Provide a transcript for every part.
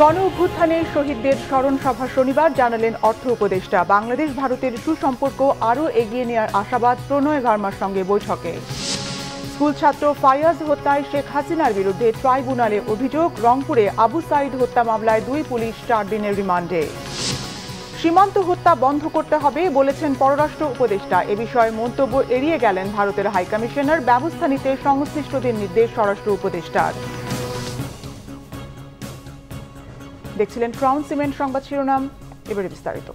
গণ অভ্যুত্থানে শহীদদের স্মরণ সভা শনিবার জানালেন অর্থ উপদেষ্টা। বাংলাদেশ ভারতের সুসম্পর্ক আরও এগিয়ে নেওয়ার আশাবাদ প্রণয় ভার্মার সঙ্গে বৈঠকে। স্কুল ছাত্র ফায়াজ হত্যায় শেখ হাসিনার বিরুদ্ধে ট্রাইব্যুনালে অভিযোগ। রংপুরে আবু সাইদ হত্যা মামলায় 2 পুলিশ 4 দিনের রিমান্ডে। সীমান্ত হত্যা বন্ধ করতে হবে বলেছেন পররাষ্ট্র উপদেষ্টা। এ বিষয়ে মন্তব্য এড়িয়ে গেলেন ভারতের হাইকমিশনার। ব্যবস্থা নিতে সংশ্লিষ্টদের নির্দেশ স্বরাষ্ট্র উপদেষ্টার। দেখছিলেন ক্রাউন সিমেন্ট সংবাদ শিরোনাম, এবারে বিস্তারিত।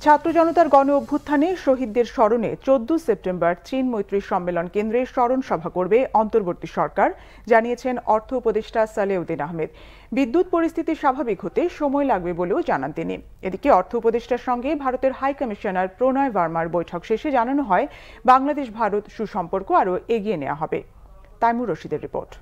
ছাত্র জনতার গণ অভ্যুত্থানে শহীদদের স্মরণে 14 সেপ্টেম্বর চীন মৈত্রী সম্মেলন কেন্দ্রে স্মরণ সভা করবে অন্তর্বর্তী সরকার, জানিয়েছেন অর্থ উপদেষ্টা সালেউদ্দিন আহমেদ। বিদ্যুৎ পরিস্থিতি স্বাভাবিক হতে সময় লাগবে বলেও জানান তিনি। এদিকে অর্থ উপদেষ্টার সঙ্গে ভারতের হাই কমিশনার প্রণয় ভার্মার বৈঠক শেষে জানানো হয় বাংলাদেশ ভারত সুসম্পর্ক আরও এগিয়ে নেওয়া হবে। তাইমুর রশিদের রিপোর্ট।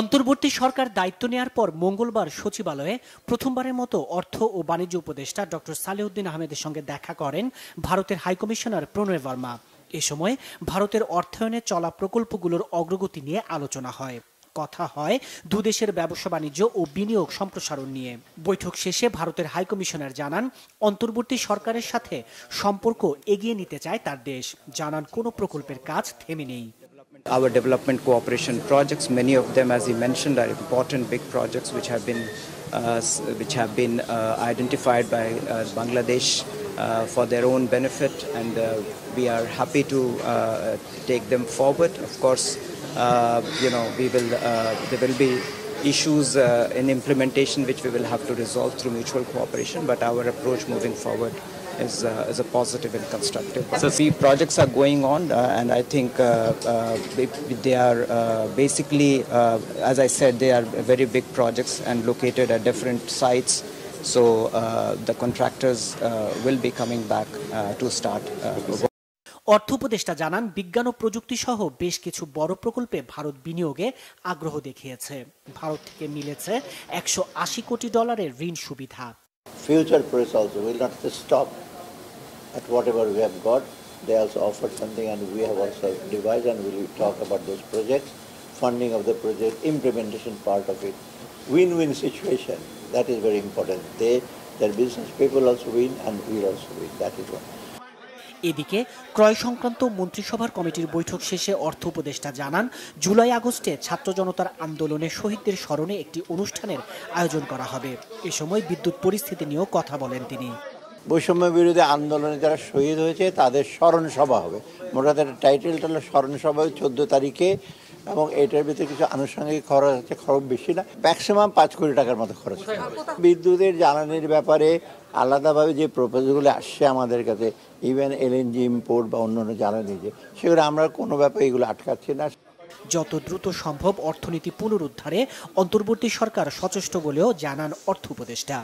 অন্তর্বর্তী সরকার দায়িত্ব নেয়ার পর মঙ্গলবার সচিবালয়ে প্রথমবারের মতো অর্থ ও বাণিজ্য উপদেষ্টা ডক্টর সালেউদ্দিন আহমেদের সঙ্গে দেখা করেন ভারতের হাইকমিশনার প্রণয় ভার্মা। এ সময় ভারতের অর্থায়নে চলা প্রকল্পগুলোর অগ্রগতি নিয়ে আলোচনা হয়। কথা হয় দুদেশের ব্যবসা বাণিজ্য ও বিনিয়োগ সম্প্রসারণ নিয়ে। বৈঠক শেষে ভারতের হাইকমিশনার জানান অন্তর্বর্তী সরকারের সাথে সম্পর্ক এগিয়ে নিতে চায় তার দেশ। জানান কোনো প্রকল্পের কাজ থেমে নেই। Our development cooperation projects, many of them, as he mentioned, are important big projects which have been identified by Bangladesh for their own benefit, and we are happy to take them forward. Of course, there will be issues in implementation which we will have to resolve through mutual cooperation, but our approach moving forward is a positive and constructive. So the projects are going on, and I think they are basically, as I said, they are very big projects and located at different sites. So the contractors will be coming back to start. অর্থ উপদেষ্টা জানান বিজ্ঞান ও প্রযুক্তি সহ বেশ কিছু বড় প্রকল্পে ভারত বিনিয়োগে আগ্রহ দেখিয়েছে। ভারত থেকে মিলেছে $180 কোটি ঋণ সুবিধা। Future press also will not stop at whatever we have got. They also offered something, and we have also devised, and we will talk about those projects, funding of the project, implementation part of it. Win-win situation, that is very important. Their business people also win, and we also win. That is one. এদিকে ক্রয় সংক্রান্ত মন্ত্রিসভার কমিটির বৈঠক শেষে অর্থ উপদেষ্টা জানান জুলাই আগস্টে ছাত্র জনতার আন্দোলনে শহীদদের স্মরণে একটি অনুষ্ঠানের আয়োজন করা হবে। এ সময় বিদ্যুৎ পরিস্থিতি নিয়েও কথা বলেন তিনি। বৈষম্য বিরোধী আন্দোলনে যারা শহীদ হয়েছে তাদের স্মরণ সভা হবে। মোটামুটি টাইটেলটা হলো স্মরণ সভা 14 তারিখে, এবং এটার ভিতরে কিছু আনুষঙ্গিক খরচ আছে, খরচ বেশি না, ম্যাক্সিমাম 5 কোটি টাকার মতো খরচ। বিদ্যুতের জ্বালানির ব্যাপারে আলাদাভাবে যে প্রপোজালগুলো আসছে আমাদের কাছে, ইভেন এলএনজি ইম্পোর্ট বা অন্যান্য জ্বালানি, সেগুলো আমরা কোনো ব্যাপারে এগুলো আটকাচ্ছি না। যত দ্রুত সম্ভব অর্থনীতি পুনরুদ্ধারে অন্তর্বর্তী সরকার সচেষ্ট বলেও জানান অর্থ উপদেষ্টা।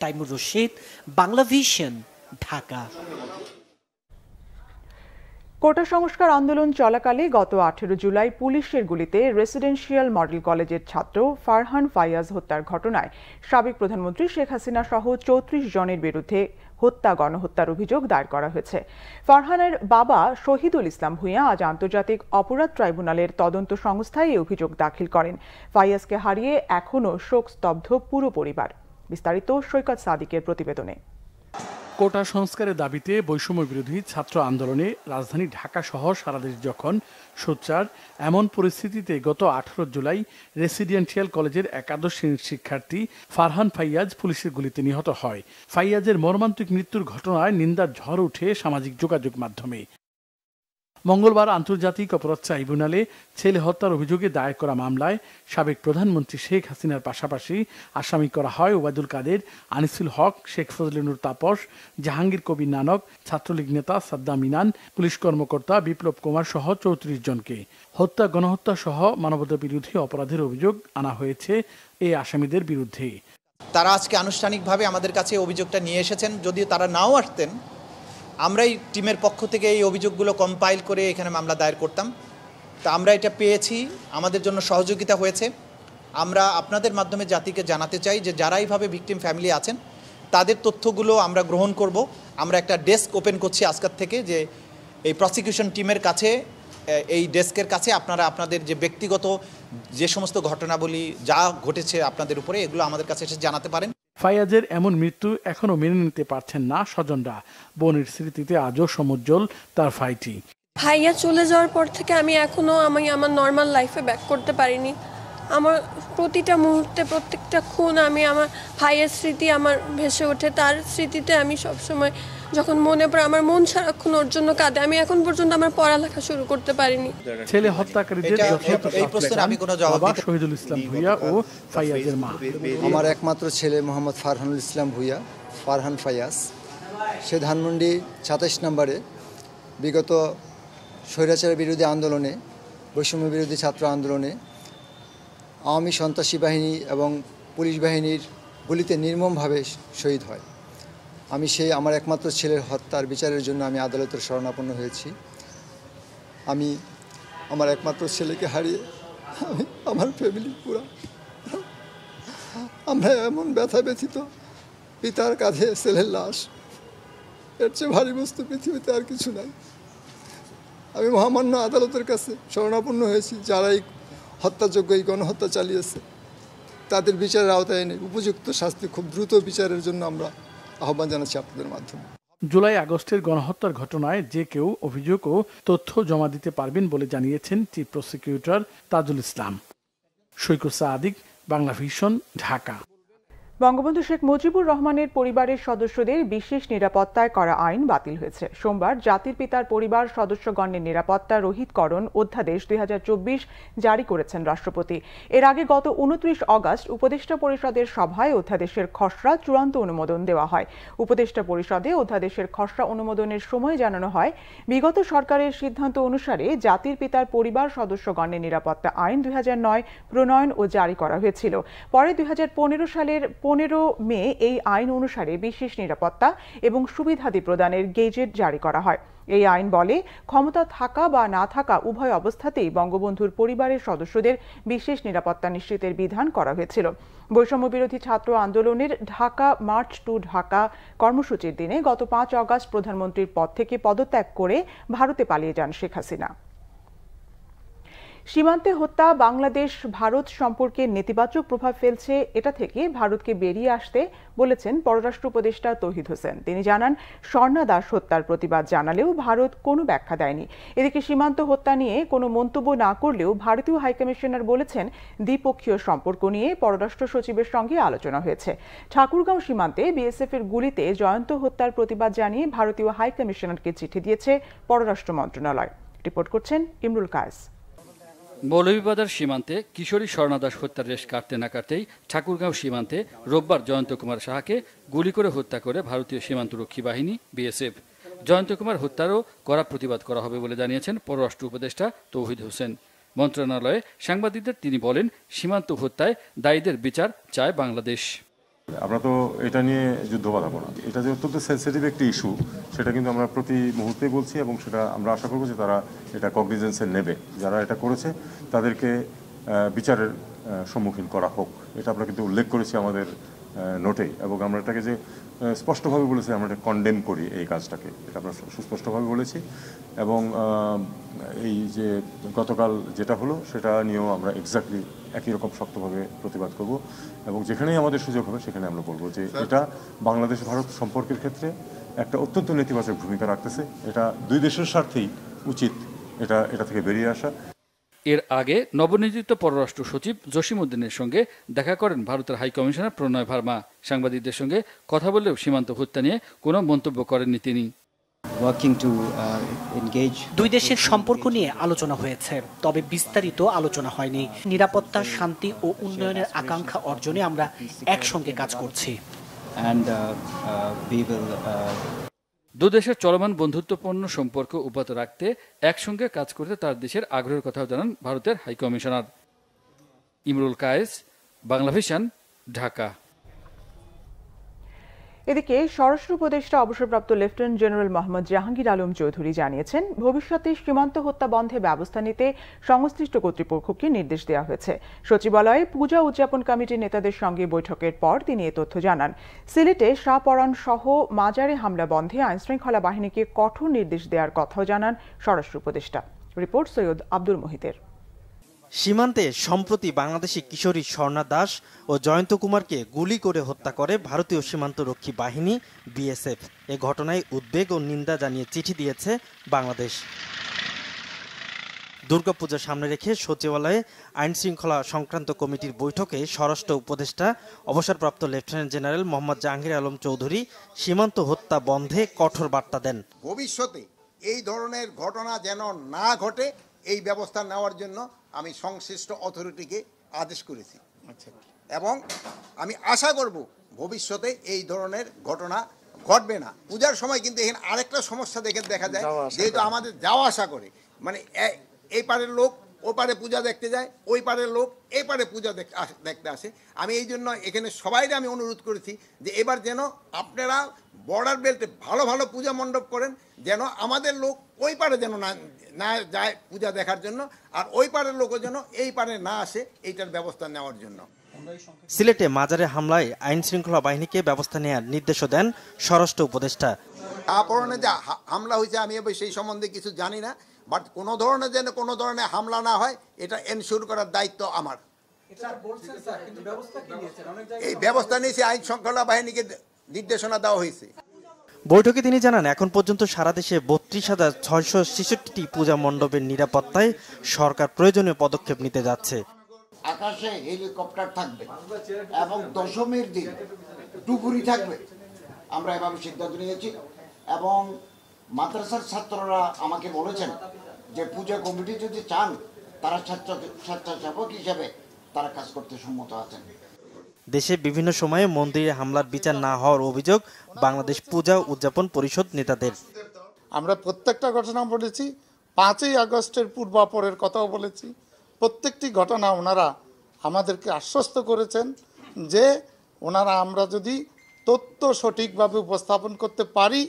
তাইমুর রশিদ, বাংলা ভিশন, ঢাকা। কোটা সংস্কার আন্দোলন চলাকালে গত 18 জুলাই পুলিশের গুলিতে রেসিডেন্সিয়াল মডেল কলেজের ছাত্র ফারহান ফায়াজ হত্যার ঘটনায় সাবেক প্রধানমন্ত্রী শেখ হাসিনা সহ 34 জনের বিরুদ্ধে গণহত্যার অভিযোগ দায়ের করা হয়েছে। ফারহানের বাবা শহীদুল ইসলাম ভূঁইয়া আজ আন্তর্জাতিক অপরাধ ট্রাইব্যুনালের তদন্ত সংস্থায় এই অভিযোগ দাখিল করেন। ফায়াজকে হারিয়ে এখনও শোকস্তব্ধ পুরো পরিবার। বিস্তারিত সৈকত সাদিকের প্রতিবেদনে। কোটা সংস্কারের দাবিতে বৈষম্য বিরোধী ছাত্র আন্দোলনে রাজধানী ঢাকা সহ সারা দেশ যখন সোচ্চার, এমন পরিস্থিতিতে গত 18 জুলাই রেসিডেন্সিয়াল কলেজের একাদশ শ্রেণীর শিক্ষার্থী ফারহান ফাইয়াজ পুলিশের গুলিতে নিহত হয়। ফাইয়াজের মর্মান্তিক মৃত্যুর ঘটনায় নিন্দার ঝড় উঠে সামাজিক যোগাযোগ মাধ্যমে। মঙ্গলবার আন্তর্জাতিক অপরাধ ট্রাইব্যুনালে ছেলে হত্যার অভিযোগে দায়ের করা মামলায় সাবেক প্রধানমন্ত্রী শেখ হাসিনার পাশাপাশি আসামি করা হয় ওবায়দুল কাদের, আনিসুল হক, শেখ ফজলুর তাপস, জাহাঙ্গীর কবির নানক, ছাত্রলীগ নেতা সাদ্দাম ইনান, পুলিশ কর্মকর্তা বিপ্লব কুমার সহ 34 জনকে। হত্যা, গণহত্যা সহ মানবতা বিরোধী অপরাধের অভিযোগ আনা হয়েছে এই আসামিদের বিরুদ্ধে। তারা আজকে আনুষ্ঠানিকভাবে আমাদের কাছে অভিযোগটা নিয়ে এসেছেন। যদিও তারা নাও আসতেন, আমরাই টিমের পক্ষ থেকে এই অভিযোগগুলো কম্পাইল করে এখানে মামলা দায়ের করতাম। তা আমরা এটা পেয়েছি, আমাদের জন্য সহযোগিতা হয়েছে। আমরা আপনাদের মাধ্যমে জাতিকে জানাতে চাই যে যারা এইভাবে ভিকটিম ফ্যামিলি আছেন তাদের তথ্যগুলো আমরা গ্রহণ করব। আমরা একটা ডেস্ক ওপেন করছি আজকের থেকে, যে এই প্রসিকিউশন টিমের কাছে এই ডেস্কের কাছে আপনারা আপনাদের যে ব্যক্তিগত যে সমস্ত ঘটনাবলী যা ঘটেছে আপনাদের উপরে এগুলো আমাদের কাছে এসে জানাতে পারেন। ফাইয়াজের এমন মৃত্যু এখনো মেনে নিতে পারছেন না স্বজনরা। বোনের স্মৃতিতে আজও সমুজ্জ্বল তার ভাইটি। ভাইয়া চলে যাওয়ার পর থেকে আমি আমার নর্মাল লাইফে ব্যাক করতে পারিনি। আমার প্রতিটা মুহূর্তে প্রত্যেকটা ক্ষণ আমার ভাইয়ের স্মৃতি আমার ভেসে ওঠে। তার স্মৃতিতে আমি সবসময় যখন মনে পড়ে আমার মন সারাক্ষণ ওর জন্য কাঁদে। আমি এখন পর্যন্ত আমার পড়ালেখা শুরু করতে পারিনি। ছেলে হত্যাকারীদের এই প্রশ্নের আমি কোনো জবাব দিতে শহীদুল ইসলাম ভূঁইয়া ও ফাইয়াজের মা। আমার একমাত্র ছেলে মোহাম্মদ ফারহানুল ইসলাম ভূঁইয়া, ফারহান ফায়াজ, সে ধানমন্ডি ২৭ নম্বরে বিগত স্বৈরাচার বিরোধী আন্দোলনে, বৈষম্য বিরোধী ছাত্র আন্দোলনে আওয়ামী সন্ত্রাসী বাহিনী এবং পুলিশ বাহিনীর গুলিতে নির্মমভাবে শহীদ হয়। আমি আমার একমাত্র ছেলের হত্যার বিচারের জন্য আমি আদালতের শরণাপন্ন হয়েছি। আমি আমার একমাত্র ছেলেকে হারিয়ে আমার ফ্যামিলি পুরা আমরা এমন ব্যথা ব্যথিত। পিতার কাঁধে ছেলের লাশ, এর চেয়ে ভারী বস্তু পৃথিবীতে আর কিছু নাই। আমি মহামান্য আদালতের কাছে শরণাপন্ন হয়েছি, যারা এই হত্যাযোগ্য এই গণহত্যা চালিয়েছে তাদের বিচারের আওতায় এনে উপযুক্ত শাস্তি খুব দ্রুত বিচারের জন্য আমরা আহ্বান জানাচ্ছি আপনাদের মাধ্যমে। জুলাই আগস্টের গণহত্যার ঘটনায় যে কেউ অভিযোগ ও তথ্য জমা দিতে পারবেন বলে জানিয়েছেন চিফ প্রসিকিউটর তাজুল ইসলাম। সৈকত সাদিক, বাংলা ভিশন, ঢাকা। বঙ্গবন্ধু শেখ মুজিবুর রহমানের পরিবারের সদস্যদের বিশেষ নিরাপত্তায় করা আইন বাতিল হয়েছে। সোমবার জাতির পিতার পরিবার সদস্যগণের নিরাপত্তা রহিতকরণ অধ্যাদেশ ২০২৪ জারি করেছেন রাষ্ট্রপতি। এর আগে গত ২৯ অগস্ট উপদেষ্টা পরিষদের সভায় অধ্যাদেশের খসড়া চূড়ান্ত অনুমোদন দেওয়া হয়। উপদেষ্টা পরিষদে অধ্যাদেশের খসড়া অনুমোদনের সময় জানানো হয়, বিগত সরকারের সিদ্ধান্ত অনুসারে জাতির পিতার পরিবার সদস্যগণের নিরাপত্তা আইন ২০০৯ প্রণয়ন ও জারি করা হয়েছিল। পরে ২০১৫ সালের ১৫ মে এই আইন অনুসারে বিশেষ নিরাপত্তা এবং সুবিধাদি প্রদানের গেজেট জারি করা হয়। এই আইন বলে, ক্ষমতা থাকা বা না থাকা উভয় অবস্থাতেই বঙ্গবন্ধুর পরিবারের সদস্যদের বিশেষ নিরাপত্তা নিশ্চিতের বিধান করা হয়েছিল। বৈষম্য বিরোধী ছাত্র আন্দোলনের ঢাকা মার্চ টু ঢাকা কর্মসূচির দিনে গত ৫ অগস্ট প্রধানমন্ত্রীর পদ থেকে পদত্যাগ করে ভারতে পালিয়ে যান শেখ হাসিনা। সীমান্তে হত্যা বাংলাদেশ ভারত সম্পর্কে নেতিবাচক প্রভাব ফেলছে, এটা থেকে ভারতকে বেরিয়ে আসতে বলেছেন পররাষ্ট্র উপদেষ্টা তৌহিদ হোসেন। তিনি জানান, স্বর্ণা দাস হত্যার প্রতিবাদ জানালেও ভারত কোনো ব্যাখ্যা দেয়নি। এদিকে সীমান্ত হত্যা নিয়ে কোনো মন্তব্য না করলেও ভারতীয় হাইকমিশনার বলেছেন, দ্বিপক্ষীয় সম্পর্ক নিয়ে পররাষ্ট্র সচিবের সঙ্গে আলোচনা হয়েছে। ঠাকুরগাঁও সীমান্তে বিএসএফ এর গুলিতে জয়ন্ত হত্যার প্রতিবাদ জানিয়ে ভারতীয় হাইকমিশনারকে চিঠি দিয়েছে পররাষ্ট্র মন্ত্রণালয়। রিপোর্ট করছেন ইমরুল কায়েস। মৌলভীবাজার সীমান্তে কিশোরী স্বর্ণা দাস হত্যার রেশ কাটতে না কাটতেই ঠাকুরগাঁও সীমান্তে রোববার জয়ন্ত কুমার সাহাকে গুলি করে হত্যা করে ভারতীয় সীমান্তরক্ষী বাহিনী বিএসএফ। জয়ন্ত কুমার হত্যারও কড়া প্রতিবাদ করা হবে বলে জানিয়েছেন পররাষ্ট্র উপদেষ্টা তৌহিদ হোসেন। মন্ত্রণালয়ে সাংবাদিকদের তিনি বলেন, সীমান্ত হত্যায় দায়ীদের বিচার চায় বাংলাদেশ। আমরা তো এটা নিয়ে যুদ্ধ বাঁধাবো না। এটা যে অত্যন্ত সেন্সিটিভ একটি ইস্যু, সেটা কিন্তু আমরা প্রতি মুহূর্তে বলছি এবং সেটা আমরা আশা করবো যে তারা এটা কগনিজেন্সে নেবে। যারা এটা করেছে তাদেরকে বিচারের সম্মুখীন করা হোক, এটা আমরা কিন্তু উল্লেখ করেছি আমাদের নোটেই, এবং আমরা এটাকে যে স্পষ্টভাবে বলেছি আমরা এটা কন্ডেম করি এই কাজটাকে, এটা আমরা সুস্পষ্টভাবে বলেছি। এবং এই যে গতকাল যেটা হলো সেটা নিয়েও আমরা এক্স্যাক্টলি একই রকম শক্তভাবে প্রতিবাদ করব, এবং যেখানেই আমাদের সুযোগ হবে সেখানে আমরা বলবো যে এটা বাংলাদেশ ভারত সম্পর্কের ক্ষেত্রে একটা অত্যন্ত নেতিবাচক ভূমিকা রাখতেছে। এটা দুই দেশের স্বার্থেই উচিত এটা থেকে বেরিয়ে আসা। এর আগে নবনিযুক্ত পররাষ্ট্র সচিব জসিম উদ্দিনের সঙ্গে দেখা করেন ভারতের হাইকমিশনার প্রণয় ভার্মা। সাংবাদিকদের সঙ্গে কথা বললেও সীমান্ত হত্যা নিয়ে কোনো মন্তব্য করেননি তিনি। দুই দেশের সম্পর্ক নিয়ে আলোচনা হয়েছে, তবে বিস্তারিত আলোচনা হয়নি। নিরাপত্তা, শান্তি ও উন্নয়নের আকাঙ্ক্ষা অর্জনে আমরা একসঙ্গে কাজ করছি। দুদেশের চলমান বন্ধুত্বপূর্ণ সম্পর্ক অব্যাহত রাখতে একসঙ্গে কাজ করতে তার দেশের আগ্রহের কথাও জানান ভারতের হাইকমিশনার। ইমরুল কায়েস, বাংলা ভিশন, ঢাকা। এদিকে স্বরাষ্ট্র উপদেষ্টা অবসরপ্রাপ্ত লেফটেন্যান্ট জেনারেল মোহাম্মদ জাহাঙ্গীর আলম চৌধুরী জানিয়েছেন, ভবিষ্যতে সীমান্ত হত্যা বন্ধে ব্যবস্থা নিতে সংশ্লিষ্ট কর্তৃপক্ষকে নির্দেশ দেওয়া হয়েছে। সচিবালয়ে পূজা উদযাপন কমিটির নেতাদের সঙ্গে বৈঠকের পর তিনি এ তথ্য জানান। সিলেটে শাহপরান সহ মাজারে হামলা বন্ধে আইনশৃঙ্খলা বাহিনীকে কঠোর নির্দেশ দেওয়ার কথাও জানান স্বরাষ্ট্র উপদেষ্টা। রিপোর্ট সৈয়দ আব্দুল মোহিতের। সীমান্তে সম্প্রতি বাংলাদেশি কিশোরী স্বর্ণা দাস ও জয়ন্ত কুমারকে গুলি করে হত্যা করে ভারতীয় সীমান্তরক্ষী বাহিনী বিএসএফ। এ ঘটনায় উদ্বেগ ও নিন্দা জানিয়ে চিঠি দিয়েছে বাংলাদেশ। দুর্গাপূজা সামনে রেখে সচিবালয়ে আইন শৃঙ্খলা সংক্রান্ত কমিটির বৈঠকে স্বরাষ্ট্র উপদেষ্টা অবসরপ্রাপ্ত লেফটেন্যান্ট জেনারেল মোহাম্মদ জাহাঙ্গীর আলম চৌধুরী সীমান্ত হত্যা বন্ধে কঠোর বার্তা দেন। ভবিষ্যতে এই ধরনের ঘটনা যেন না ঘটে এই ব্যবস্থা নেওয়ার জন্য আমি সংশ্লিষ্ট অথরিটিকে আদেশ করেছি এবং আমি আশা করব ভবিষ্যতে এই ধরনের ঘটনা ঘটবে না। পূজার সময় কিন্তু এখানে আরেকটা সমস্যা দেখা যায়, যেহেতু আমাদের যাওয়া আসা করে, মানে এই পারের লোক ও পারে পূজা দেখতে যায়, ওই পারের লোক এই পারে পূজা দেখতে আসে। আমি এই জন্য এখানে সবাইকে আমি অনুরোধ করেছি যে এবার যেন আপনারা বর্ডার বেল্টে ভালো ভালো পূজা মণ্ডপ করেন, যেন আমাদের লোক ওই পারে যেন না যায় পূজা দেখার জন্য, আর ওই পারের লোকও যেন এই পারে না আসে, এইটার ব্যবস্থা নেওয়ার জন্য। সিলেটে মাজারে হামলায় আইন শৃঙ্খলা বাহিনীকে ব্যবস্থা নেওয়ার নির্দেশও দেন স্বরাষ্ট্র উপদেষ্টা। আপরণে যে হামলা হয়েছে আমি সেই সম্বন্ধে কিছু জানি না, বাট কোনো ধরনের যেন কোনো ধরনের হামলা না হয় এটা এনশিওর করার দায়িত্ব আমার। এই ব্যবস্থা নিয়েছে আইন শৃঙ্খলা বাহিনীকে নির্দেশনা দেওয়া হয়েছে। বৈঠকে তিনি জানান, এখন পর্যন্ত সারা দেশে ৩২,৬৬৬টি পূজা মণ্ডপের নিরাপত্তায় সরকার প্রয়োজনীয় পদক্ষেপ নিতে যাচ্ছে। আকাশে হেলিকপ্টার থাকবে এবং দশমীর দিন ডুবুরি থাকবে, আমরা এভাবে সিদ্ধান্ত নিয়েছি। এবং মাদ্রাসার ছাত্ররা আমাকে বলেছেন যে পূজা কমিটি যদি চান তারা স্বেচ্ছাসেবক হিসেবে তারা কাজ করতে সম্মত আছেন। দেশে বিভিন্ন সময়ে মন্দিরে হামলার বিচার না হওয়ার অভিযোগ বাংলাদেশ পূজা উদযাপন পরিষদ নেতাদের। আমরা প্রত্যেকটা ঘটনা বলেছি, 5ই আগস্টের পূর্বাপরের কথাও বলেছি। প্রত্যেকটি ঘটনা ওনারা আমাদেরকে আশ্বস্ত করেছেন যে ওনারা আমরা যদি তথ্য সঠিকভাবে উপস্থাপন করতে পারি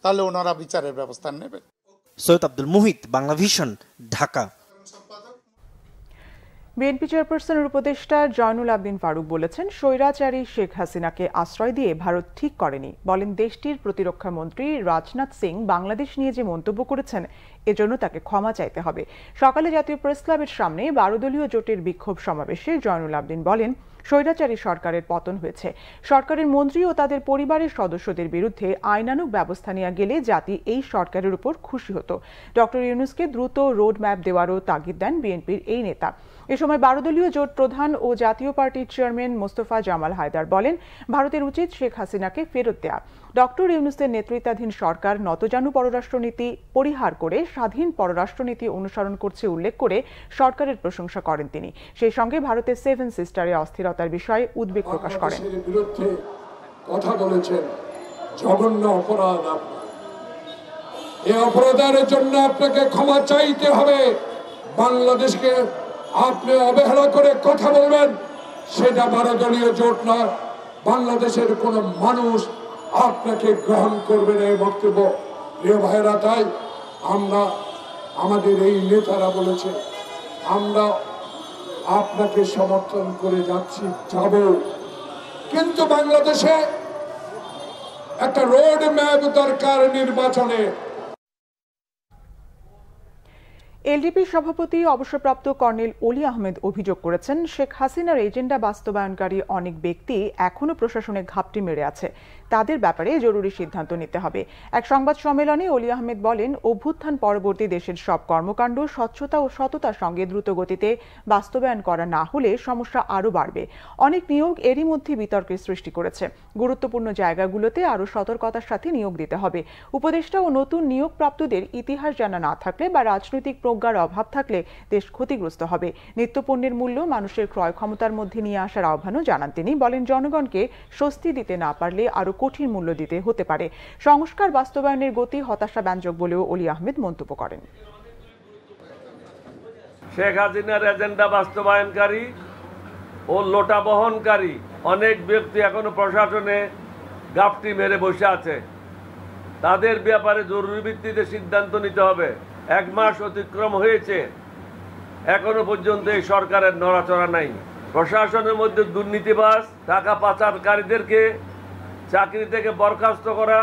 তাহলে ওনারা বিচারের ব্যবস্থা নেবেন। সৈয়দ আব্দুল মুহিত, বাংলা ভিশন, ঢাকা। বিএনপি চেয়ারপারসনের উপদেষ্টা জয়নুল আবদিন ফারুক বলেছেন, স্বৈরাচারী শেখ হাসিনাকে আশ্রয় দিয়ে ভারত ঠিক করেনি। বলেন, দেশটির প্রতিরক্ষা মন্ত্রী রাজনাথ সিং বাংলাদেশ নিয়ে যে মন্তব্য করেছেন এজন্য তাকে ক্ষমা চাইতে হবে। সকালে জাতীয় প্রেস ক্লাবের সামনে 12 দলীয় জোটের বিক্ষোভ সমাবেশে জয়নুল আবদিন বলেন, স্বৈরাচারী সরকারের পতন হয়েছে। সরকারের মন্ত্রী ও তাদের পরিবারের সদস্যদের বিরুদ্ধে আইনানুগ ব্যবস্থা নেওয়া গেলে জাতি এই সরকারের উপর খুশি হতো। ডক্টর ইউনূসকে দ্রুত রোড ম্যাপ দেওয়ারও তাগিদ দেন বিএনপির এই নেতা। এ সময় 12 দলীয় জোট প্রধান ও জাতীয় পার্টির চেয়ারম্যান মোস্তফা জামাল হায়দার বলেন, ভারতের উচিত শেখ হাসিনাকে ফেরত দেয়া। ডক্টর ইউনূসের নেতৃত্বাধীন সরকার নতজানু পররাষ্ট্রনীতি পরিহার করে স্বাধীন পররাষ্ট্রনীতি অনুসরণ করছে উল্লেখ করে সরকারের প্রশংসা করেন তিনি। সেই সঙ্গে ভারতের 7 সিস্টারে অস্থিরতার বিষয়ে উদ্বেগ প্রকাশ করেন। বিরুদ্ধে কথা বলেছেন, জঘন্য অপরাধ। এই অপরাধের জন্য আপনাকে ক্ষমা চাইতে হবে। বাংলাদেশকে আপনি অবহেলা করে কথা বলবেন, সেটা 12 দলীয় জোট নয়। বাংলাদেশের কোন মানুষ আপনাকে গ্রহণ করবে না এই বক্তব্য। প্রিয় ভাইরা, তাই আমরা আমাদের এই নেতারা বলেছে আমরা আপনাকে সমর্থন করে যাচ্ছি, যাব, কিন্তু বাংলাদেশে একটা রোড ম্যাপ দরকার নির্বাচনে। এলডিপি সভাপতি অবসরপ্রাপ্ত কর্নেল অলি আহমেদ অভিযোগ করেছেন, শেখ হাসিনার এজেন্ডা বাস্তবায়নকারী অনেক ব্যক্তি এখনো প্রশাসনে ঘাপটি মেরে আছে। তাদের ব্যাপারে জরুরি সিদ্ধান্ত নিতে হবে। এক সংবাদ সম্মেলনে অলি আহমেদ বলেন, অভ্যুত্থান পরবর্তী দেশের সব কর্মকাণ্ড স্বচ্ছতা ও সততার সঙ্গে দ্রুত গতিতে বাস্তবায়ন করা না হলে সমস্যা আরও বাড়বে। অনেক নিয়োগ এরই মধ্যে বিতর্কের সৃষ্টি করেছে। গুরুত্বপূর্ণ জায়গাগুলোতে আরও সতর্কতার সাথে নিয়োগ দিতে হবে। উপদেষ্টা ও নতুন নিয়োগপ্রাপ্তদের ইতিহাস জানা না থাকলে বা রাজনৈতিক প্রজ্ঞার অভাব থাকলে দেশ ক্ষতিগ্রস্ত হবে। নিত্যপণ্যের মূল্য মানুষের ক্রয় ক্ষমতার মধ্যে নিয়ে আসার আহ্বানও জানান তিনি। বলেন, জনগণকে স্বস্তি দিতে না পারলে আরও কঠিন মূল্য দিতে হতে পারে। সংস্কার বাস্তবায়নের গতি হতাশাব্যঞ্জক বলেও অলি আহমেদ মন্তব্য করেন। শেখ হাসিনার এজেন্ডা বাস্তবায়নকারী ও লোটা বহনকারী অনেক ব্যক্তি এখনো প্রশাসনে গাপটি মেরে বসে আছে। তাদের ব্যাপারে জরুরি ভিত্তিতে সিদ্ধান্ত নিতে হবে। 1 মাস অতিক্রম হয়েছে, এখনো পর্যন্ত এই সরকারের নড়াচড়া নাই। প্রশাসনের মধ্যে দুর্নীতিবাজ, টাকা পাচারকারীদেরকে চাকরি থেকে বরখাস্ত করা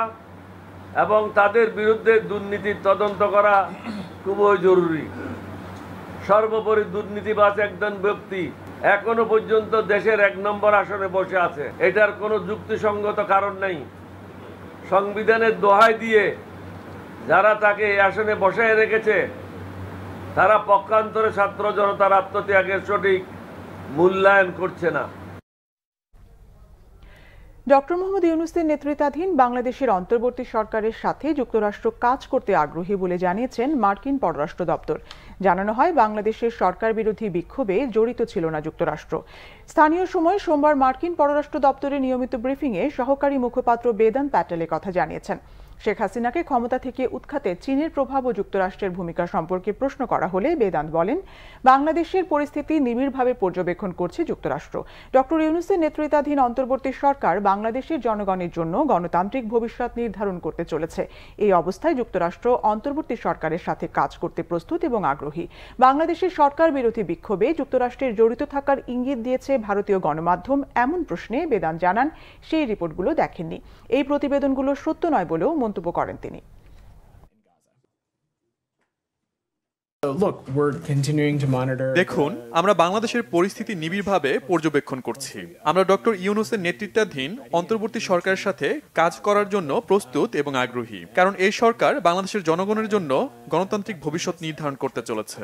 এবং তাদের বিরুদ্ধে দুর্নীতির তদন্ত করা খুবই জরুরি। সর্বোপরি দুর্নীতিবাজ একজন ব্যক্তি এখনো পর্যন্ত দেশের 1 নম্বর আসনে বসে আছে, এটার কোনো যুক্তিসঙ্গত কারণ নেই। সংবিধানের দোহাই দিয়ে যারা তাকে এই আসনে বসায় রেখেছে তারা পক্ষান্তরে ছাত্র জনতার আত্মত্যাগের সঠিক মূল্যায়ন করছে না। ডক্টর মোহাম্মদ ইউনূসের নেতৃত্বাধীন বাংলাদেশের অন্তর্বর্তী সরকারের সাথে যুক্তরাষ্ট্র কাজ করতে আগ্রহী বলে জানিয়েছেন মার্কিন পররাষ্ট্র দপ্তর। জানানো হয়, বাংলাদেশের সরকার বিরোধী বিক্ষোভে জড়িত ছিল না যুক্তরাষ্ট্র। স্থানীয় সময় সোমবার মার্কিন পররাষ্ট্র দপ্তরের নিয়মিত ব্রিফিংয়ে সহকারী মুখপাত্র বেদান্ত প্যাটেল কথা জানিয়েছেন। শেখ হাসিনাকে ক্ষমতা থেকে উৎখাতে চীনের প্রভাব ও যুক্তরাষ্ট্রের ভূমিকা সম্পর্কে প্রশ্ন করা হলে বেদান্ত বলেন, বাংলাদেশের পরিস্থিতি নিবিড়ভাবে পর্যবেক্ষণ করছে যুক্তরাষ্ট্র। ডক্টর ইউনূসের নেতৃত্বাধীন অন্তর্বর্তী সরকার বাংলাদেশের জনগণের জন্য গণতান্ত্রিক ভবিষ্যৎ নির্ধারণ করতে চলেছে। এই অবস্থায় যুক্তরাষ্ট্র অন্তর্বর্তী সরকারের সাথে কাজ করতে প্রস্তুত এবং আগ্রহী। বাংলাদেশের সরকার বিরোধী বিক্ষোভে যুক্তরাষ্ট্রের জড়িত থাকার ইঙ্গিত দিয়েছে ভারতীয় গণমাধ্যম এমন প্রশ্নে বেদান্ত জানান, সেই রিপোর্টগুলো দেখেননি। এই প্রতিবেদনগুলো সত্য নয় বলেও মন্তব্য করেন তিনি। দেখুন, আমরা বাংলাদেশের পরিস্থিতি নিবিড়ভাবে পর্যবেক্ষণ করছি। আমরা ডক্টর ইউনূসের নেতৃত্বাধীন অন্তর্বর্তী সরকারের সাথে কাজ করার জন্য প্রস্তুত এবং আগ্রহী, কারণ এই সরকার বাংলাদেশের জনগণের জন্য গণতান্ত্রিক ভবিষ্যৎ নির্ধারণ করতে চলেছে।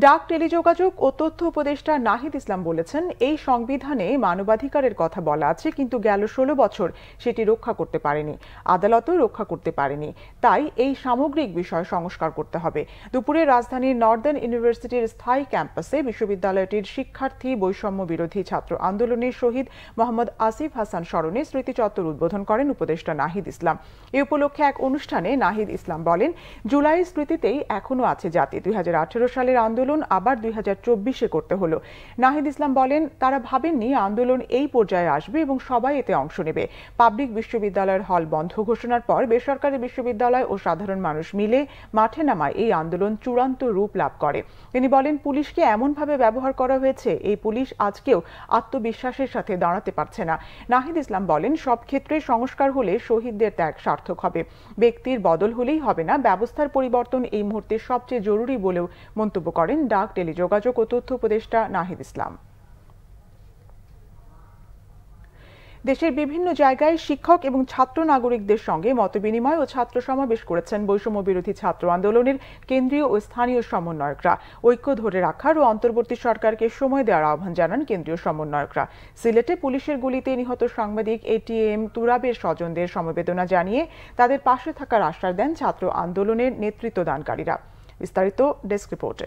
ডাক, টেলিযোগাযোগ ও তথ্য উপদেষ্টা নাহিদ ইসলাম বলেছেন, এই সংবিধানে মানবাধিকারের কথা বলা আছে, কিন্তু গেল 16 বছর সেটি রক্ষা করতে পারেনি, আদালতও রক্ষা করতে পারেনি। তাই এই সামগ্রিক বিষয় সংস্কার করতে হবে। দুপুরে রাজধানীর নর্দার্ন ইউনিভার্সিটির স্থায়ী ক্যাম্পাসে বিশ্ববিদ্যালয়টির শিক্ষার্থী বৈষম্য বিরোধী ছাত্র আন্দোলনের শহীদ মোহাম্মদ আসিফ হাসান স্মরণে স্মৃতি চত্বর উদ্বোধন করেন উপদেষ্টা নাহিদ ইসলাম। এ উপলক্ষে এক অনুষ্ঠানে নাহিদ ইসলাম বলেন, জুলাইয়ের স্মৃতিতেই এখনো আছে জাতি। 2018 সালের আন্দোলন আবার 2024-এ করতে হলো। নাহিদ ইসলাম বলেন, তারা ভাবেননি আন্দোলন এই পর্যায়ে আসবে এবং সবাই এতে অংশ নেবে। পাবলিক বিশ্ববিদ্যালয়ের হল বন্ধ ঘোষণার পর বেসরকারি বিশ্ববিদ্যালয় ও সাধারণ মানুষ মিলে মাঠে নামায় এই আন্দোলন চূড়ান্ত রূপ লাভ করে। তিনি বলেন, পুলিশকে এমনভাবে ব্যবহার করা হয়েছে, এই পুলিশ আজকেও আত্মবিশ্বাসের সাথে দাঁড়াতে পারছে না। নাহিদ ইসলাম বলেন, সব ক্ষেত্রে সংস্কার হলে শহীদদের ত্যাগ সার্থক হবে, ব্যক্তির বদল হলেই হবে না, ব্যবস্থার পরিবর্তন এই মুহূর্তে সবচেয়ে জরুরি বলেও মন্তব্য করেন ডাক, টেলিযোগাযোগ ও তথ্য উপদেষ্টা নাহিদ ইসলাম। দেশের বিভিন্ন জায়গায় শিক্ষক এবং ছাত্র নাগরিকদের সঙ্গে মতবিনিময় ও ছাত্র সমাবেশ করেছেন বৈষম্য বিরোধী ছাত্র আন্দোলনের কেন্দ্রীয় ও স্থানীয় সমন্বয়করা। ঐক্য ধরে রাখার ও অন্তর্বর্তী সরকারকে সময় দেওয়ার আহ্বান জানান কেন্দ্রীয় সমন্বয়করা। সিলেটে পুলিশের গুলিতে নিহত সাংবাদিক ATM তুরাবের স্বজনদের সমবেদনা জানিয়ে তাদের পাশে থাকার আশ্বাস দেন ছাত্র আন্দোলনের নেতৃত্বদানকারীরা। বিস্তারিত ডেস্ক রিপোর্টে।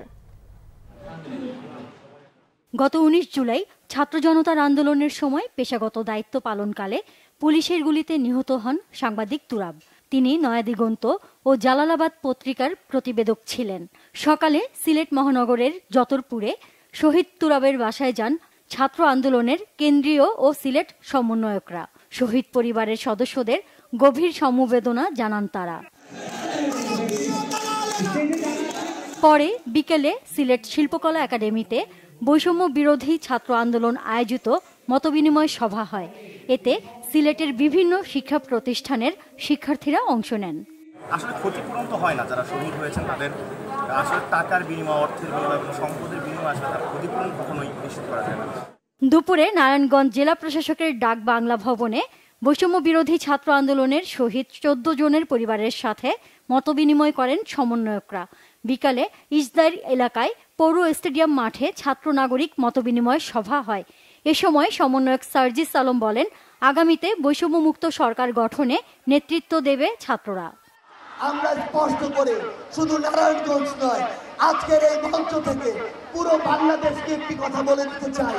গত 19 জুলাই ছাত্র জনতার আন্দোলনের সময় পেশাগত দায়িত্ব পালনকালে পুলিশের গুলিতে নিহত হন সাংবাদিক তুরাব। তিনি নয়াদিগন্ত ও জালালাবাদ পত্রিকার প্রতিবেদক ছিলেন। সকালে সিলেট মহানগরের যতরপুরে শহীদ তুরাবের বাসায় যান ছাত্র আন্দোলনের কেন্দ্রীয় ও সিলেট সমন্বয়করা। শহীদ পরিবারের সদস্যদের গভীর সমবেদনা জানান তারা। পরে বিকেলে সিলেট শিল্পকলা একাডেমিতে বৈষম্য বিরোধী ছাত্র আন্দোলন আয়োজিত মতবিনিময় সভা হয়। এতে সিলেটের বিভিন্ন শিক্ষা প্রতিষ্ঠানের শিক্ষার্থীরা অংশ নেন। আসলে ক্ষতিপূরণ তো হয় না, যারা শহীদ হয়েছেন তাদের আসলে টাকার বিনিময়, অর্থের বিনিময়, সম্পদের বিনিময় আসলে তার ক্ষতিপূরণ কখনোই নিশ্চিত করা যায় না। দুপুরে নারায়ণগঞ্জ জেলা প্রশাসকের ডাক বাংলা ভবনে বৈষম্য বিরোধী ছাত্র আন্দোলনের শহীদ 14 জনের পরিবারের সাথে মতবিনিময় করেন সমন্বয়করা। বিকালে ইজদার এলাকায় পৌর স্টেডিয়াম মাঠে ছাত্র নাগরিক মতবিনিময় সভা হয়। এ সময় সমন্বয়ক সার্জিস আলম বলেন, আগামীতে বৈষম্যমুক্ত সরকার গঠনে নেতৃত্ব দেবে ছাত্ররা। আমরা স্পষ্ট করে শুধু নারায়ণগঞ্জ নয়, আজকের এই মঞ্চ থেকে পুরো বাংলাদেশকে একটি কথা বলে দিতে চাই,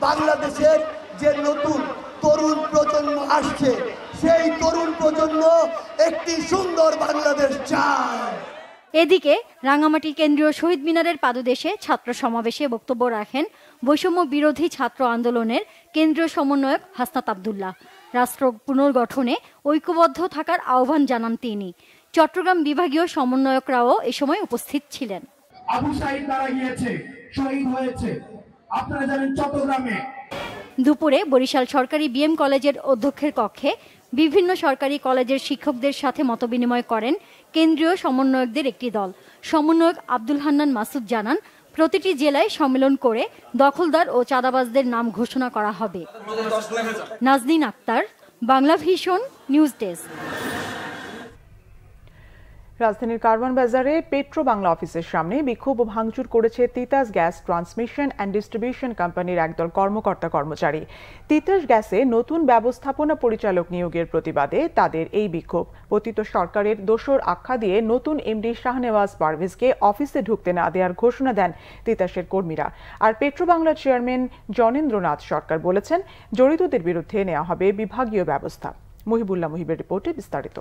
বাংলাদেশের যে নতুন তরুণ প্রজন্ম আসছে, সেই তরুণ প্রজন্ম একটি সুন্দর বাংলাদেশ চায়। এদিকে রাঙামাটি কেন্দ্রীয় শহীদ মিনারের পাদদেশে ছাত্র সমাবেশে বক্তব্য রাখেন বৈষম্য বিরোধী ছাত্র আন্দোলনের কেন্দ্রীয় সমন্বয়ক হাসনাত আব্দুল্লাহ। রাষ্ট্র পুনর্গঠনে ঐক্যবদ্ধ থাকার আহ্বান জানান তিনি। চট্টগ্রাম বিভাগীয় সমন্বয়করাও এ সময় উপস্থিত ছিলেন। আবু সাঈদ মারা গিয়েছে, শহীদ হয়েছে, আপনারা জানেন চট্টগ্রামে। দুপুরে বরিশাল সরকারি BM কলেজের অধ্যক্ষের কক্ষে বিভিন্ন সরকারি কলেজের শিক্ষকদের সাথে মতবিনিময় করেন কেন্দ্রীয় সমন্বয়কদের একটি দল। সমন্বয়ক আব্দুল হান্নান মাসুদ জানান, প্রতিটি জেলায় সম্মেলন করে দখলদার ও চাঁদাবাজদের নাম ঘোষণা করা হবে। Nazneen Akter, Bangla Vision, news desk. রাজধানীর কারওয়ান বাজারে পেট্রো বাংলা অফিসের সামনে বিক্ষোভ ও ভাঙচুর করেছে Titas gas transmission and distribution কোম্পানির একদল কর্মকর্তা কর্মচারী। তিতাস গ্যাসে নতুন ব্যবস্থাপনা পরিচালক নিয়োগের প্রতিবাদে তাদের এই বিক্ষোভ। পতিত সরকারের দোসর আখ্যা দিয়ে নতুন এমডি শাহনেওয়াজ পারভেজকে অফিসে ঢুকতে না দেওয়ার ঘোষণা দেন তিতাসের কর্মীরা। আর পেট্রো বাংলার চেয়ারম্যান জনেন্দ্রনাথ সরকার বলেছেন, জড়িতদের বিরুদ্ধে নেওয়া হবে বিভাগীয় ব্যবস্থা। মুহিবুল্লাহ মুহিবের রিপোর্টে বিস্তারিত।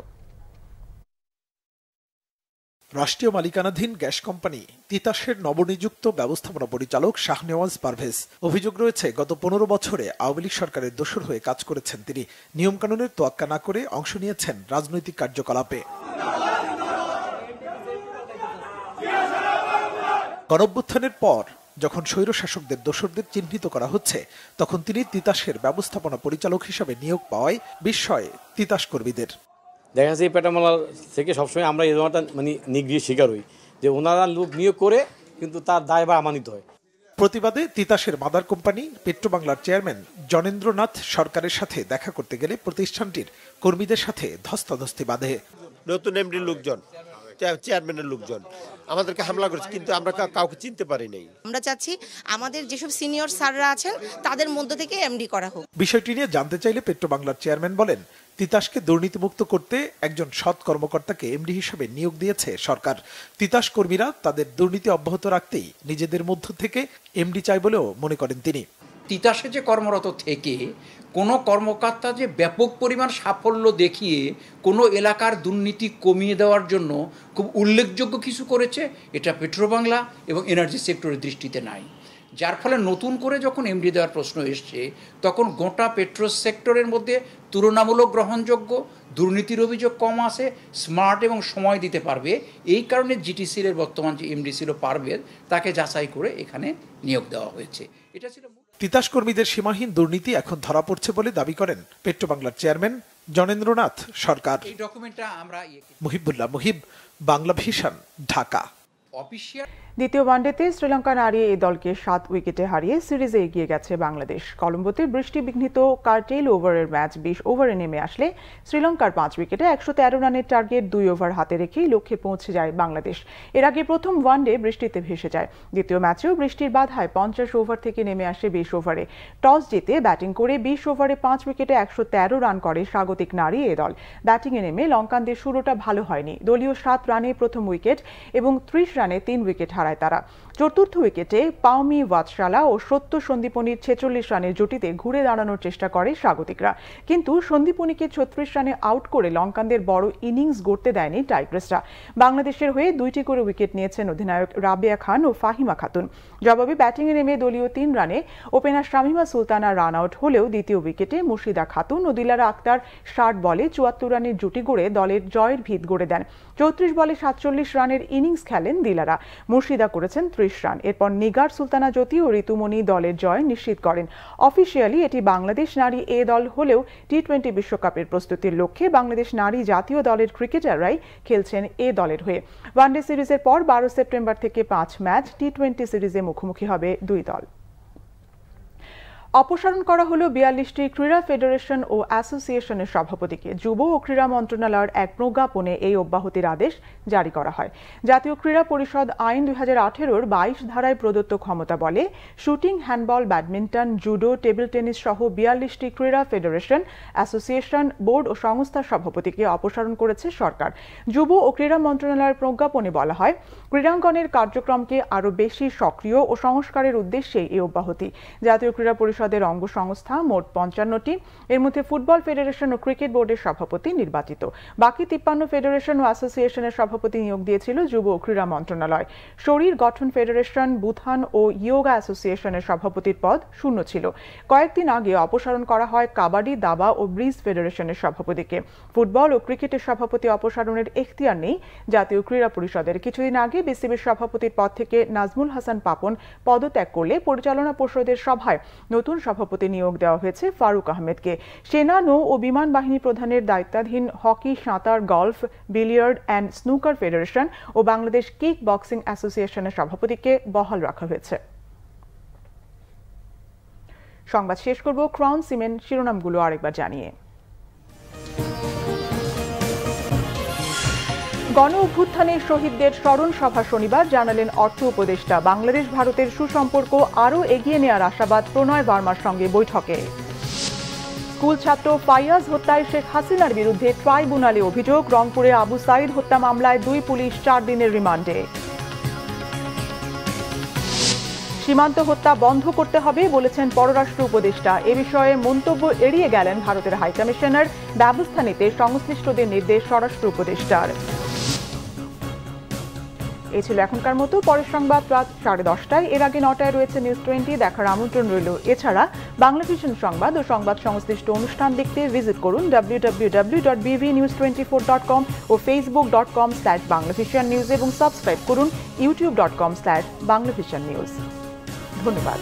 রাষ্ট্রীয় মালিকানাধীন গ্যাস কোম্পানি তিতাসের নবনিযুক্ত ব্যবস্থাপনা পরিচালক শাহনেওয়াজ পারভেজ। অভিযোগ রয়েছে, গত 15 বছরে আওয়ামী লীগ সরকারের দোসর হয়ে কাজ করেছেন তিনি। নিয়মকানুনের তোয়াক্কা না করে অংশ নিয়েছেন রাজনৈতিক কার্যকলাপে। গণঅভ্যুত্থানের পর যখন স্বৈরশাসকদের দোসরদের চিহ্নিত করা হচ্ছে, তখন তিনি তিতাসের ব্যবস্থাপনা পরিচালক হিসেবে নিয়োগ পাওয়ায় বিস্ময় তিতাস কর্মীদের। দেখা যাচ্ছে এই পেটামালা থেকে সবসময় আমরা এই ধরনের নিগৃহীর শিকার হই যে ওনারা লোক নিয়োগ করে কিন্তু তার দায়ভার আমানিত হয়। প্রতিবাদে তিতাসের মাদার কোম্পানি পেট্রো বাংলার চেয়ারম্যান জনেন্দ্রনাথ সরকারের সাথে দেখা করতে গেলে প্রতিষ্ঠানটির কর্মীদের সাথে ধস্তাধস্তি বাঁধে। নতুন এমডির লোকজন, চেয়ারম্যানের লোকজন আমাদেরকে হামলা করেছে, কিন্তু আমরা কাউকে চিনতে পারি নাই। আমরা চাচ্ছি আমাদের যেসব সিনিয়র স্যাররা আছেন তাদের মধ্য থেকে এমডি করা হোক। বিষয়টি নিয়ে জানতে চাইলে পেট্রো বাংলার চেয়ারম্যান বলেন, তিতাসকে দুর্নীতিমুক্ত করতে একজন সৎ কর্মকর্তাকে এমডি হিসেবে নিয়োগ দিয়েছে সরকার। তিতাস কর্মীরা তাদের দুর্নীতি অব্যাহত রাখতেই নিজেদের মধ্য থেকে এমডি চাই বলেও মনে করেন তিনি। তিতাসে যে কর্মরত থেকে কোনো কর্মকর্তা যে ব্যাপক পরিমাণ সাফল্য দেখিয়ে কোনো এলাকার দুর্নীতি কমিয়ে দেওয়ার জন্য খুব উল্লেখযোগ্য কিছু করেছে, এটা পেট্রো বাংলা এবং এনার্জি সেক্টরের দৃষ্টিতে নাই। যার ফলে নতুন করে যখন এমডি দেওয়ার প্রশ্ন এসছে, তখন গোটা পেট্রো সেক্টরের মধ্যে তুলনামূলক গ্রহণযোগ্য, দুর্নীতির অভিযোগ কম আছে, স্মার্ট এবং সময় দিতে পারবে। এই কারণে জিটিসির বর্তমান যে এমডি ছিল পারভেজ, তাকে যাচাই করে এখানে নিয়োগ দেওয়া হয়েছে। এটা ছিল তিতাস কর্মীদের সীমাহীন দুর্নীতি এখন ধরা পড়ছে বলে দাবি করেন পেট্রো বাংলার চেয়ারম্যান জনেন্দ্রনাথ সরকার। এই ডকুমেন্টটা আমরা মুহিবুল্লাহ মুহিব, বাংলা ভিশন, ঢাকা। দ্বিতীয় ওয়ানডেতে শ্রীলঙ্কা নারী এই দলকে 7 উইকেটে হারিয়ে সিরিজে এগিয়ে গেছে বাংলাদেশ। কলম্বোতে বৃষ্টি বিঘ্নিত কার্টেল ওভারের ম্যাচ 20 ওভারে নেমে আসলে শ্রীলঙ্কার 5 উইকেটে 113 রানের টার্গেট 2 ওভার হাতে রেখেই লক্ষ্যে পৌঁছে যায় বাংলাদেশ। এর আগে প্রথম ওয়ানডে বৃষ্টিতে ভেসে যায়। দ্বিতীয় ম্যাচেও বৃষ্টির বাধায় 50 ওভার থেকে নেমে আসে 20 ওভারে। টস জিতে ব্যাটিং করে 20 ওভারে 5 উইকেটে 113 রান করে স্বাগতিক নারী এ দল। ব্যাটিংয়ে নেমে লঙ্কানদের শুরুটা ভালো হয়নি। দলীয় 7 রানে প্রথম উইকেট এবং 30 রানে 3 উইকেট হারায় তারা। চতুর্থ উইকেটে পাওমি ওয়াতশালা ও সত্য সন্দীপনীর 46 রানের জুটিতে ঘুরে দাঁড়ানোর চেষ্টা করে স্বাগতিকরা, কিন্তু সন্দীপনীকে 36 রানে আউট করে লঙ্কানদের বড় ইনিংস গড়তে দেয়নি টাইগ্রেসরা। বাংলাদেশের হয়ে 2টি করে উইকেট নিয়েছেন অধিনায়ক রাবেয়া খান ও ফাহিমা খাতুন। জবাবে ব্যাটিংয়ে নেমে দলীয় 3 রানে opener Shamima Sultana run out হলেও দ্বিতীয় উইকেটে মুর্শিদা খাতুন ও দিলারা আক্তার 60 বলে 74 রানের জুটি গড়ে দলের জয়ের ভিত গড়ে দেন। 34 বলে 47 রানের ইনিংস খেলেন দিলারা, মুর্শিদা করেছেন 30 রান। এরপর নিগার সুলতানা জ্যোতি ও ঋতুমণি দলের জয় নিশ্চিত করেন। অফিসিয়ালি এটি বাংলাদেশ নারী এ দল হলেও টি-20 বিশ্বকাপের প্রস্তুতির লক্ষ্যে বাংলাদেশ নারী জাতীয় দলের ক্রিকেটাররাই খেলছেন এ দলের হয়ে। ওয়ানডে সিরিজের পর 12 সেপ্টেম্বর থেকে 5 ম্যাচ টি-20 সিরিজে মুখোমুখি হবে 2 দল। অপসারণ করা হলো 42টি ক্রীড়া ফেডারেশন ও অ্যাসোসিয়েশনের সভাপতিকে। যুব ও ক্রীড়া মন্ত্রণালয়ের এক প্রজ্ঞাপনে এই অব্যাহতির আদেশ জারি করা হয়। জাতীয় ক্রীড়া পরিষদ আইন 2018-র 22 ধারায় প্রদত্ত ক্ষমতা বলে shooting, handball, badminton, judo, table tennis সহ 42টি ক্রীড়া ফেডারেশন, অ্যাসোসিয়েশন, বোর্ড ও সংস্থার সভাপতিকে অপসারণ করেছে সরকার। যুব ও ক্রীড়া মন্ত্রণালয়ের প্রজ্ঞাপনে বলা হয়, ক্রীড়াঙ্গনের কার্যক্রমকে আরও বেশি সক্রিয় ও সংস্কারের উদ্দেশ্যেই এই অব্যাহতি। জাতীয় ক্রীড়া পরিষদের অঙ্গ সংস্থা মোট 55টি, এর মধ্যে ফুটবল ফেডারেশন ও ক্রিকেট বোর্ডের সভাপতি নির্বাচিত। বাকি 53 ফেডারেশন ও অ্যাসোসিয়েশনের সভাপতি নিয়োগ দিয়েছিল যুব ও ক্রীড়া মন্ত্রণালয়। শরীর গঠন ফেডারেশন, বুথান ও ইয়োগা অ্যাসোসিয়েশনের সভাপতির পদ শূন্য ছিল। কয়েকদিন আগে অপসারণ করা হয় কাবাডি, দাবা ও ব্রিজ ফেডারেশনের সভাপতিকে। ফুটবল ও ক্রিকেটের সভাপতি অপসারণের এখতিয়ার নেই জাতীয় ক্রীড়া পরিষদের। কিছুদিন আগে বিসিবির সভাপতির পদ থেকে নাজমুল হাসান পাপন পদত্যাগ করলে পরিচালনা পর্ষদের সভায় নতুন নতুন সভাপতি নিয়োগ দেওয়া হয়েছে ফারুক আহমেদকে। সেনা, নৌ ও বিমান বাহিনী প্রধানের দায়িত্বাধীন হকি, সাঁতার, golf, billiard and snooker federation ও বাংলাদেশ কিক বক্সিং অ্যাসোসিয়েশনের সভাপতিকে বহাল রাখা হয়েছে। সংবাদ শেষ করব ক্রাউন সিমেন্ট শিরোনামগুলো আরেকবার জানিয়ে। গণ অভ্যুত্থানের শহীদদের স্মরণ সভা শনিবার জানালেন অর্থ উপদেষ্টা। বাংলাদেশ ভারতের সুসম্পর্ক আরও এগিয়ে নেওয়ার আশাবাদ প্রণয় ভার্মার সঙ্গে বৈঠকে। স্কুল ছাত্র ফাইয়াজ হত্যায় শেখ হাসিনার বিরুদ্ধে ট্রাইব্যুনালে অভিযোগ। রংপুরে আবু সাইদ হত্যা মামলায় 2 পুলিশ 4 দিনের রিমান্ডে। সীমান্ত হত্যা বন্ধ করতে হবে বলেছেন পররাষ্ট্র উপদেষ্টা। এ বিষয়ে মন্তব্য এড়িয়ে গেলেন ভারতের হাইকমিশনার। ব্যবস্থা নিতে সংশ্লিষ্টদের নির্দেশ স্বরাষ্ট্র উপদেষ্টার। এই ছিল এখনকার মতো। পরের সংবাদ রাত 10:30টায়। এর আগে 9টায় রয়েছে নিউজ 20 দেখার আমন্ত্রণ রইল। এছাড়া বাংলা ভিশন সংবাদ ও সংবাদ সংশ্লিষ্ট অনুষ্ঠান দেখতে ভিজিট করুন www.bvnews24.com ও facebook.com/banglavisionnews এবং সাবস্ক্রাইব করুন youtube.com/banglavisionnews। ধন্যবাদ।